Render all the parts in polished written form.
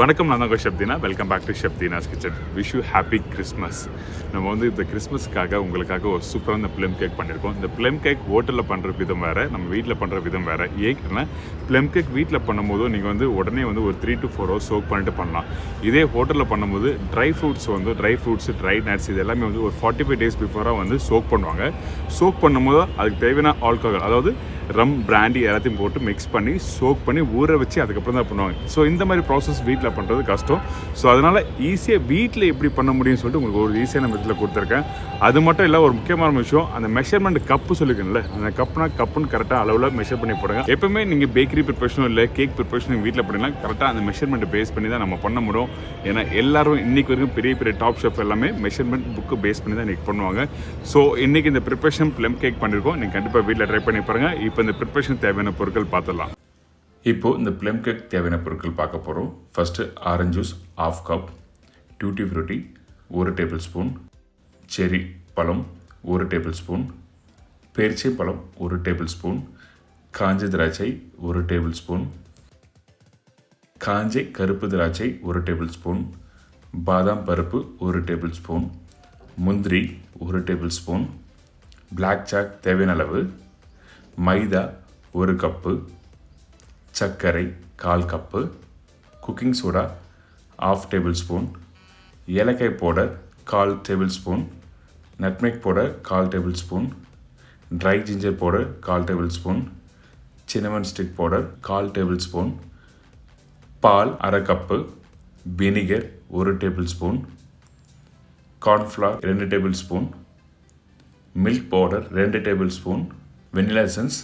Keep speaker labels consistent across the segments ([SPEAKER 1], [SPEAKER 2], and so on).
[SPEAKER 1] வணக்கம், நான் தான் chef Dheena. Welcome back to chef Dheena's kitchen. Wish you happy Christmas. நம்ம வந்து இந்த கிறிஸ்மஸ்க்காக உங்களுக்காக ஒரு சூப்பரான ப்ளம் கேக் பண்ணியிருக்கோம். இந்த ப்ளம் கேக் ஹோட்டலில் பண்ணுற விதம் வேறு, நம்ம வீட்டில் பண்ணுற விதம் வேறு. ஏன்னா ப்ளம் கேக் வீட்டில் பண்ணும்போது நீங்கள் வந்து உடனே வந்து ஒரு 3 to 4 hours சோக் பண்ணிட்டு பண்ணலாம். இதே ஹோட்டலில் பண்ணும்போது ட்ரை ஃப்ரூட்ஸ், ட்ரை நட்ஸ் இது எல்லாமே வந்து ஒரு 45 days பிஃபோராக வந்து சோக் பண்ணுவாங்க. சோக் பண்ணும்போது அதுக்கு தேவையான ஆல்கஹால், அதாவது ரம், பிராண்டி எல்லாத்தையும் போட்டு மிக்ஸ் பண்ணி சோக் பண்ணி ஊற வச்சு அதுக்கப்புறம் தான் பண்ணுவாங்க. ஸோ இந்த மாதிரி ப்ராசஸ் வீட்டில் பண்ணுறது கஷ்டம். ஸோ அதனால் ஈஸியாக வீட்டில் எப்படி பண்ண முடியும்னு சொல்லிட்டு உங்களுக்கு ஒரு ஈஸியான மெத்தடில் கொடுத்துருக்கேன். அது மட்டும் இல்லை, ஒரு முக்கியமான விஷயம், அந்த மெஷர்மெண்ட் கப்பு சொல்லிக்கணும்ல, அந்த கப்புன்னு கரெக்டாக அளவில் மெஷர் பண்ணி போடுங்க. எப்பவுமே நீங்கள் பேக்கரி ப்ரிப்பரேஷனும் இல்லை கேக் ப்ரிப்பரேஷனும் வீட்டில் பண்ணிங்கன்னா கரெக்டாக அந்த மெஷர்மெண்ட்டை பேஸ் பண்ணி தான் நம்ம பண்ண முடியும். ஏன்னா எல்லாரும் இன்றைக்கி வரைக்கும் பெரிய பெரிய டாப் ஷெஃப் எல்லாமே மெஷர்மெண்ட் புக்கு பேஸ் பண்ணி தான் இன்றைக்கி பண்ணுவாங்க. ஸோ இன்றைக்கி இந்த ப்ரிப்பரேஷன் ப்ளம் கேக் பண்ணியிருக்கோம். நீங்கள் கண்டிப்பாக வீட்டில் ட்ரை பண்ணி பாருங்கள். இப்போ இந்த ப்ரிப்பரேஷன் தேவையான பொருட்கள் பார்த்துடலாம். இப்போது இந்த ப்ளம் கேக் தேவையான பொருட்கள் பார்க்க போகிறோம். First orange juice 1/2 cup, tutti frutti 1 tablespoon, செரி பழம் 1 tablespoon, பேரிச்சை பழம் 1 tablespoon, காஞ்ச திராட்சை 1 tablespoon, காஞ்ச கருப்பு திராட்சை 1 tablespoon, பாதாம் பருப்பு 1 tablespoon, முந்திரி 1 tablespoon, பிளாக் சாக் தேவையான அளவு, மைதா 1 கப்பு, சர்க்கரை 1/4 கப்பு, குக்கிங் சோடா 1/2 tablespoon, ஏலக்காய் powder 1/4 tablespoon, nutmeg powder 1/4 tablespoon, dry ginger powder 1/4 tablespoon, cinnamon stick powder 1/4 tablespoon, பால் 1/2 cup, vinegar 1 tablespoon, cornflour 2 tablespoon, milk powder 2 tablespoon, vanilla essence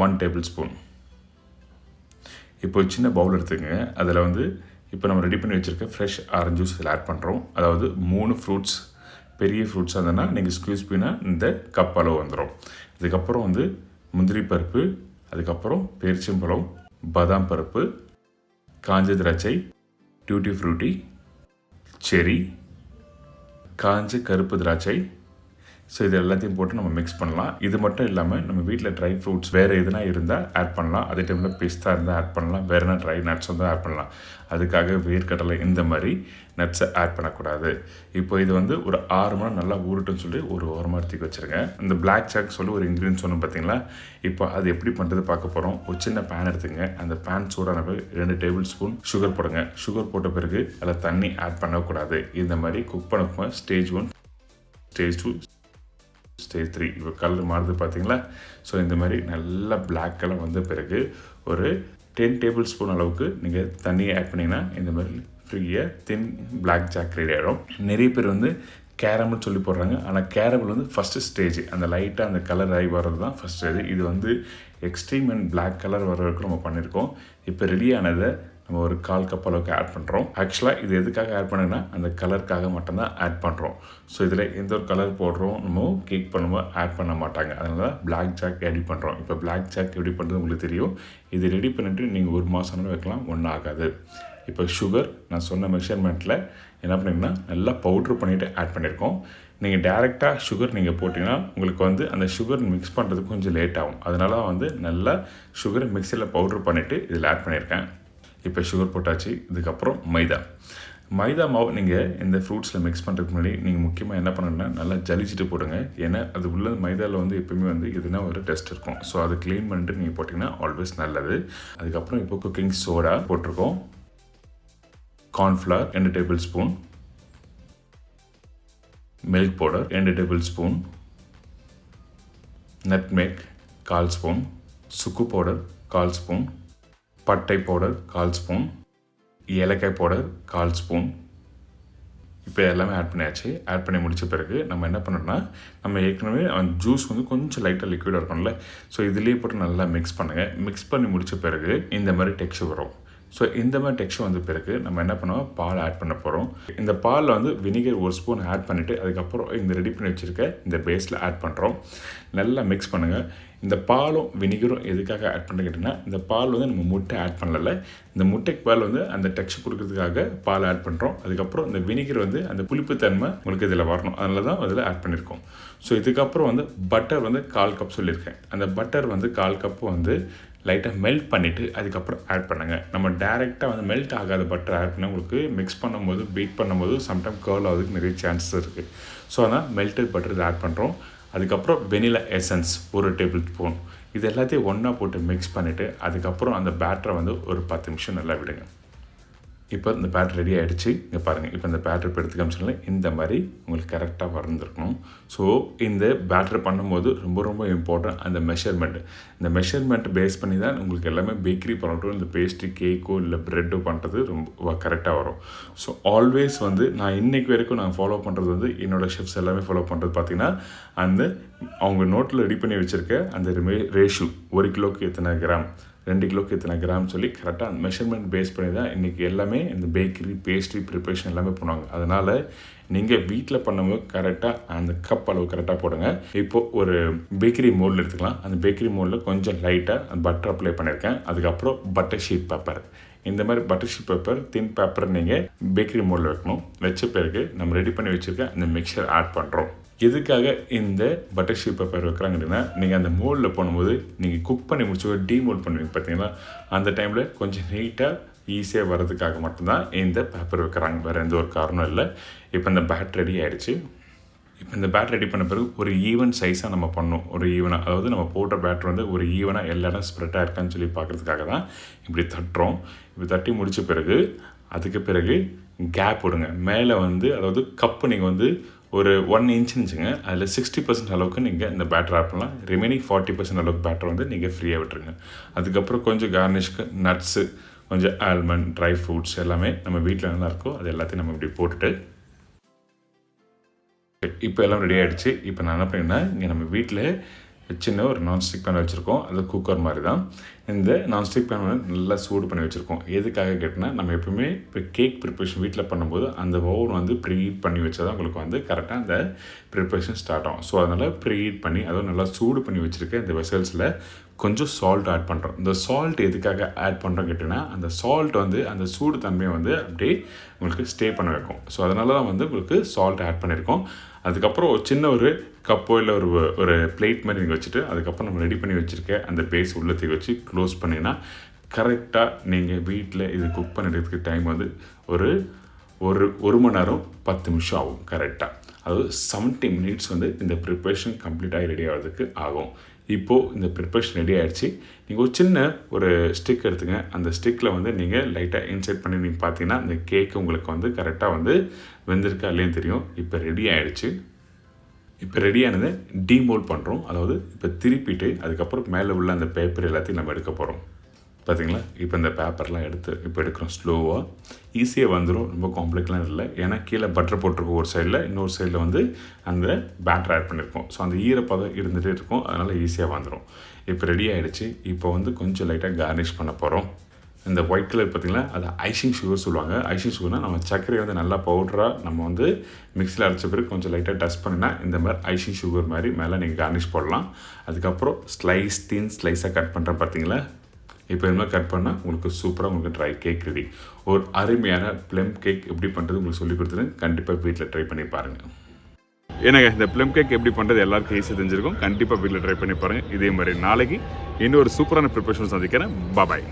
[SPEAKER 1] 1 tablespoon. இப்போ சின்ன பவுல் எடுத்துக்கங்க. அதில் வந்து இப்போ நம்ம ரெடி பண்ணி வச்சுருக்க ஃப்ரெஷ் ஆரஞ்சு ஜூஸ் இதில் ஆட் பண்ணுறோம். அதாவது 3 ஃப்ரூட்ஸ், பெரிய ஃப்ரூட்ஸாக இருந்ததுன்னா நீங்கள் ஸ்க்யூஸ் பண்ணால் இந்த கப் அளவு வந்துடும். இதுக்கப்புறம் வந்து முந்திரி பருப்பு, அதுக்கப்புறம் பேரிச்சம்பழம், பாதாம் பருப்பு, காஞ்ச திராட்சை, டூட்டி ஃப்ரூட்டி, செரி, காஞ்ச கருப்பு திராட்சை. ஸோ இது எல்லாத்தையும் போட்டு நம்ம மிக்ஸ் பண்ணலாம். இது மட்டும் இல்லாமல் நம்ம வீட்டில் ட்ரை ஃப்ரூட்ஸ் வேறு எதுனா இருந்தால் ஆட் பண்ணலாம். அதே டைமில் பிஸ்தா இருந்தால் ஆட் பண்ணலாம். வேறு என்ன ட்ரை நட்ஸ் வந்து ஆட் பண்ணலாம். அதுக்காக வேர்க்கடலை இந்த மாதிரி நட்ஸை ஆட் பண்ணக்கூடாது. இப்போ இது வந்து ஒரு 6 மணி நல்லா ஊறட்டும்னு சொல்லி ஒரு ஓரமாக எடுத்து வச்சுருங்க. இந்த பிளாக் சாக் சொல்லி ஒரு இன்க்ரீடியன்ஸ் சொன்னோம் பார்த்தீங்களா. இப்போ அது எப்படி பண்ணுறது பார்க்க போகிறோம். ஒரு சின்ன பேன் எடுத்துங்க. அந்த பேன் சூடான 2 tablespoon சுகர் போடுங்க. சுகர் போட்ட பிறகு அதில் தண்ணி ஆட் பண்ணக்கூடாது. இந்த மாதிரி குக் பண்ண ஸ்டேஜ் 1, ஸ்டேஜ் 2, ஸ்டேஜ் 3 இப்போ கலர் மாறுது பார்த்தீங்களா. ஸோ இந்த மாதிரி நல்லா பிளாக் கலர் வந்த பிறகு ஒரு 10 tablespoon அளவுக்கு நீங்கள் தண்ணியை ஆட் பண்ணிங்கன்னா இந்த மாதிரி ஃப்ரீயாக தின் பிளாக் ஜாக் ரெடி ஆகிடும். நிறைய பேர் வந்து கேரமல் சொல்லி போடுறாங்க. ஆனால் கேரமல் வந்து ஃபஸ்ட்டு ஸ்டேஜ், அந்த லைட்டாக அந்த கலர் ஆகி வர்றது தான் ஃபஸ்ட் ஸ்டேஜ். இது வந்து எக்ஸ்ட்ரீம் அண்ட் பிளாக் கலர் வர வரைக்கும் நம்ம பண்ணியிருக்கோம். இப்போ ரெடியானதை நம்ம ஒரு 1/4 cup அளவுக்கு ஆட் பண்ணுறோம். ஆக்சுவலாக இது எதுக்காக ஆட் பண்ணுன்னா அந்த கலருக்காக மட்டும்தான் ஆட் பண்ணுறோம். ஸோ இதில் எந்த ஒரு கலர் போடுறோம் நம்ம கேக் பண்ணும்போது ஆட் பண்ண மாட்டாங்க. அதனால தான் பிளாக் ஜாக் ரெடி பண்ணுறோம். இப்போ பிளாக் ஜாக் எப்படி பண்ணுறது உங்களுக்கு தெரியும். இது ரெடி பண்ணிவிட்டு நீங்கள் 1 மாதம்னு வைக்கலாம், ஒன்றும் ஆகாது. இப்போ சுகர் நான் சொன்ன மெஷர்மெண்ட்டில் என்ன பண்ணிங்கன்னா நல்லா பவுட்ரு பண்ணிவிட்டு ஆட் பண்ணியிருக்கோம். நீங்கள் டேரெக்டாக சுகர் நீங்கள் போட்டிங்கன்னா உங்களுக்கு வந்து அந்த சுகர் மிக்ஸ் பண்ணுறதுக்கு கொஞ்சம் லேட் ஆகும். அதனால வந்து நல்லா சுகரை மிக்சியில் பவுட்ரு பண்ணிவிட்டு இதில் ஆட் பண்ணியிருக்கேன். இப்போ சுகர் போட்டாச்சு. இதுக்கப்புறம் மைதா மாவு நீங்கள் இந்த ஃப்ரூட்ஸில் மிக்ஸ் பண்ணுறதுக்கு முன்னாடி நீங்கள் முக்கியமாக என்ன பண்ணணுன்னா நல்லா ஜலிச்சுட்டு போடுங்க. ஏன்னா அது உள்ள மைதாவில் வந்து எப்பவுமே வந்து எதுனா ஒரு டெஸ்ட் இருக்கும். ஸோ அதை க்ளீன் பண்ணிட்டு நீங்கள் போட்டிங்கன்னா ஆல்வேஸ் நல்லது. அதுக்கப்புறம் இப்போ குக்கிங் சோடா போட்டிருக்கோம், cornflour 2 tablespoon, milk powder 2 tablespoon, nutmeg 1/4 spoon, சுக்கு பவுடர் 1/4 spoon, பட்டை பவுடர் 1/4 spoon, ஏலக்காய் பவுடர் 1/4 spoon. இப்போ எல்லாமே ஆட் பண்ணியாச்சு. ஆட் பண்ணி முடித்த பிறகு நம்ம என்ன பண்ணோம்னா, நம்ம ஏற்கனவே ஜூஸ் வந்து கொஞ்சம் லைட்டாக லிக்விடாக இருக்கும்ல. ஸோ இதுலேயே போட்டு நல்லா மிக்ஸ் பண்ணுங்கள். மிக்ஸ் பண்ணி முடித்த பிறகு இந்த மாதிரி டெக்ஸ்சர் வரும். ஸோ இந்த மாதிரி டெக்ஸ்சர் வந்த பிறகு நம்ம என்ன பண்ணுவோம், பால் ஆட் பண்ண போகிறோம். இந்த பாலில் வந்து வினிகர் 1 spoon ஆட் பண்ணிவிட்டு அதுக்கப்புறம் இந்த ரெடி பண்ணி வச்சுருக்க இந்த பேஸில் ஆட் பண்ணுறோம். நல்லா மிக்ஸ் பண்ணுங்கள். இந்த பாலும் வினிகரும் எதுக்காக ஆட் பண்ண கேட்டிங்கன்னா, இந்த பால் வந்து நம்ம முட்டை ஆட் பண்ணல. இந்த முட்டைக்கு பால் வந்து அந்த டெக்ஸ்சர் கொடுக்கறதுக்காக பால் ஆட் பண்ணுறோம். அதுக்கப்புறம் இந்த வினிகர் வந்து அந்த புளிப்புத்தன்மை உங்களுக்கு இதில் வரணும். அதனால தான் அதில் ஆட் பண்ணியிருக்கோம். ஸோ இதுக்கப்புறம் வந்து பட்டர் வந்து 1/4 cup சொல்லியிருக்கேன். அந்த பட்டர் வந்து 1/4 cup வந்து லைட்டாக மெல்ட் பண்ணிவிட்டு அதுக்கப்புறம் ஆட் பண்ணுங்கள். நம்ம டேரெக்டாக வந்து மெல்ட் ஆகாத பட்டர் ஆட் பண்ணால் உங்களுக்கு மிக்ஸ் பண்ணும்போது பீட் பண்ணும்போது சம்டைம் கர்ல் ஆகிறதுக்கு நிறைய சான்சஸ் இருக்குது. ஸோ அதனால் மெல்டட் பட்டர் ஆட் பண்ணுறோம். அதுக்கப்புறம் வெனிலா எசன்ஸ் 1 டேபிள் ஸ்பூன், இது எல்லாத்தையும் ஒன்றா போட்டு மிக்ஸ் பண்ணிவிட்டு அதுக்கப்புறம் அந்த பேட்டரை வந்து ஒரு 10 நிமிஷம் நல்லா விடுங்க. இப்போ இந்த பேட்டர் ரெடி ஆகிடுச்சு. இங்கே பாருங்கள், இப்போ இந்த பேட்டர் இப்போ எடுத்து காமிச்சோம்ல, இந்த மாதிரி உங்களுக்கு கரெக்டாக வளர்ந்துருக்கணும். ஸோ இந்த பேட்டர் பண்ணும்போது ரொம்ப ரொம்ப இம்பார்ட்டன்ட் அந்த மெஷர்மெண்ட். இந்த மெஷர்மெண்ட் பேஸ் பண்ணி தான் உங்களுக்கு எல்லாமே பேக்கரி ப்ராடக்ட்டோ இந்த பேஸ்ட்ரி கேக்கோ இல்லை ப்ரெட்டோ பண்ணுறது ரொம்ப கரெக்டாக வரும். ஸோ ஆல்வேஸ் வந்து நான் இன்றைக்கு வரைக்கும் நான் ஃபாலோ பண்ணுறது வந்து என்னோடய ஷெஃப்ஸ் எல்லாமே ஃபாலோ பண்ணுறது பார்த்திங்கன்னா, அந்த அவங்க நோட்டில் ரெடி பண்ணி வச்சுருக்க அந்த ரேஷியோ 1 கிலோக்கு எத்தனை கிராம், 2 கிலோக்கு எத்தனை கிராம் சொல்லி கரெக்டாக அந்த மெஷர்மெண்ட் பேஸ் பண்ணி தான் இன்றைக்கி எல்லாமே இந்த பேக்கரி பேஸ்ட்ரி ப்ரிப்ரேஷன் எல்லாமே பண்ணுவாங்க. அதனால் நீங்கள் வீட்டில் பண்ணும்போது கரெக்டாக அந்த கப் அளவு கரெக்டாக போடுங்க. இப்போது ஒரு பேக்கரி மோல்டு எடுத்துக்கலாம். அந்த பேக்கரி மோல்டில் கொஞ்சம் லைட்டாக அந்த பட்டர் அப்ளை பண்ணியிருக்கேன். அதுக்கப்புறம் பட்டர் ஷீட் பேப்பர், இந்த மாதிரி பட்டர் ஷீட் பேப்பர் தின் பேப்பர் நீங்கள் பேக்கரி மோல்டில் வைக்கணும். வச்ச பிறகு நம்ம ரெடி பண்ணி வச்சுருக்க அந்த மிக்சர் ஆட் பண்ணுறோம். எதுக்காக இந்த பட்டர் ஷீட் பேப்பர் வைக்கிறாங்க அப்படின்னா, நீங்கள் அந்த மோல்டில் போடும்போது நீங்கள் குக் பண்ணி முடிச்சு டீமோல்ட் பண்ணுவீங்க பார்த்தீங்களா, அந்த டைமில் கொஞ்சம் நீட்டாக ஈஸியாக வர்றதுக்காக மட்டும்தான் இந்த பேப்பர் வைக்கிறாங்க, வேறு எந்த ஒரு காரணம் இல்லை. இப்போ இந்த பேட் ரெடி ஆகிடுச்சு. இப்போ இந்த பேட் ரெடி பண்ண பிறகு ஒரு ஈவன் சைஸாக நம்ம பண்ணணும். ஒரு ஈவனாக, அதாவது நம்ம போட்ட பேட்டர் வந்து ஒரு ஈவனாக எல்லா இடம் ஸ்ப்ரெட்டாக இருக்கான்னு சொல்லி பார்க்குறதுக்காக தான் இப்படி தட்டுறோம். இப்படி தட்டி முடித்த பிறகு அதுக்கு பிறகு கேப் விடுங்க. மேலே வந்து அதாவது கப்பு நீங்கள் வந்து ஒரு 1 இன்ச்சுன்னு வச்சுங்க, அதில் 60% அளவுக்கு நீங்கள் இந்த பேட்டர் ஆட் பண்ணலாம். ரிமைனிங் 40% அளவுக்கு பேட்டர் வந்து நீங்கள் ஃப்ரீயாக விட்டுருங்க. அதுக்கப்புறம் கொஞ்சம் கார்னிஷ்க்கு நட்ஸு, கொஞ்சம் ஆல்மண்ட், ட்ரை ஃப்ரூட்ஸ் எல்லாமே நம்ம வீட்டில் என்ன இருக்கோ அது எல்லாத்தையும் நம்ம இப்படி போட்டுட்டு இப்போ எல்லாம் ரெடி ஆகிடுச்சு. இப்போ நான் என்ன பண்ணேன்னா, இங்கே நம்ம வீட்டில் சின்ன ஒரு நான்ஸ்டிக் பேன் வச்சுருக்கோம். அது குக்கர் மாதிரி தான். இந்த நான்ஸ்டிக் பேன் வந்து நல்லா சூடு பண்ணி வச்சுருக்கோம். எதுக்காக கேட்டினா, நம்ம எப்பவுமே இப்போ கேக் ப்ரிப்ரேஷன் வீட்டில் பண்ணும்போது அந்த ஓவன் வந்து ப்ரீஹீட் பண்ணி வச்சா தான் உங்களுக்கு வந்து கரெக்டாக அந்த ப்ரிப்ரேஷன் ஸ்டார்ட் ஆகும். ஸோ அதனால் ப்ரீஹீட் பண்ணி அதுவும் நல்லா சூடு பண்ணி வச்சுருக்க இந்த வெசல்ஸில் கொஞ்சம் சால்ட் ஆட் பண்ணுறோம். இந்த சால்ட் எதுக்காக ஆட் பண்ணுறோம் கேட்டிங்கன்னா, அந்த சால்ட் வந்து அந்த சூடு தன்மையை வந்து அப்படியே உங்களுக்கு ஸ்டே பண்ண வைக்கும். ஸோ அதனால தான் வந்து உங்களுக்கு சால்ட் ஆட் பண்ணியிருக்கோம். அதுக்கப்புறம் ஒரு சின்ன ஒரு கப்போ இல்லை ஒரு பிளேட் மாதிரி நீங்கள் வச்சுட்டு அதுக்கப்புறம் நம்ம ரெடி பண்ணி வச்சுருக்க அந்த பேஸ் உள்ளத்துக்கு வச்சு க்ளோஸ் பண்ணிங்கன்னா கரெக்டாக நீங்கள் வீட்டில் இது குக் பண்ணிடுறதுக்கு டைம் வந்து ஒரு மணி நேரம் 10 நிமிஷம் ஆகும் கரெக்டாக. அதாவது 70 மினிட்ஸ் வந்து இந்த ப்ரிப்ரேஷன் கம்ப்ளீட்டாக ரெடி ஆகிறதுக்கு ஆகும். இப்போது இந்த ப்ரிப்ரேஷன் ரெடி ஆகிடுச்சு. நீங்கள் ஒரு சின்ன ஒரு ஸ்டிக் எடுத்துங்க. அந்த ஸ்டிக்கில் வந்து நீங்கள் லைட்டாக இன்சர்ட் பண்ணி நீங்கள் பார்த்தீங்கன்னா இந்த கேக்கு உங்களுக்கு வந்து கரெக்டாக வந்து வெந்திருக்கா இல்லைன்னு தெரியும். இப்போ ரெடி ஆகிடுச்சு. இப்போ ரெடியானதை டீமோல்ட் பண்ணுறோம். அதாவது இப்போ திருப்பிட்டு அதுக்கப்புறம் மேலே உள்ள அந்த பேப்பர் எல்லாத்தையும் நம்ம எடுக்க போகிறோம். பார்த்தீங்களா, இப்போ இந்த பேப்பர்லாம் இப்போ எடுக்கிறோம். ஸ்லோவாக ஈஸியாக வந்துடும், ரொம்ப காம்ப்ளெக்ஸ்லாம் இல்லை. ஏன்னா கீழே பட்டர் போட்டிருக்கோம் ஒரு சைடில், இன்னொரு சைடில் வந்து அந்த பேட்டர் ஆட் பண்ணியிருக்கோம். ஸோ அந்த ஈரப்பதம் இருந்துகிட்டே இருக்கும், அதனால் ஈஸியாக வந்துடும். இப்போ ரெடி ஆகிடுச்சு. இப்போ வந்து கொஞ்சம் லைட்டாக கார்னிஷ் பண்ண போகிறோம். இந்த ஒயிட் கலர் பார்த்திங்கன்னா அது ஐசிங் சுகர் சொல்லுவாங்க. ஐசிங் சுகர்னால் நம்ம சர்க்கரையை வந்து நல்லா பவுடராக நம்ம வந்து மிக்ஸியில் அரைச்ச பிறகு கொஞ்சம் லைட்டாக டஸ்ட் பண்ணினா இந்த மாதிரி ஐசிங் சுகர் மாதிரி மேலே நீங்கள் கார்னிஷ் போடலாம். அதுக்கப்புறம் தின் ஸ்லைஸாக கட் பண்ணுறேன் பார்த்தீங்களா. இப்போ இது மாதிரி கட் பண்ணால் உங்களுக்கு சூப்பராக உங்களுக்கு ட்ரை கேக் ரெடி. ஒரு அருமையான ப்ளம் கேக் எப்படி பண்ணுறது உங்களுக்கு சொல்லி கொடுத்துருங்க. கண்டிப்பாக வீட்டில் ட்ரை பண்ணி பாருங்கள். ஏன்னாங்க இந்த ப்ளம் கேக் எப்படி பண்ணுறது எல்லாருக்கும் ஈஸியாக தெரிஞ்சிருக்கும். கண்டிப்பாக வீட்டில் ட்ரை பண்ணி பாருங்கள். இதே மாதிரி நாளைக்கு இன்னொரு சூப்பரான ப்ரிப்பரேஷன் சந்திக்கிறேன். பாய்.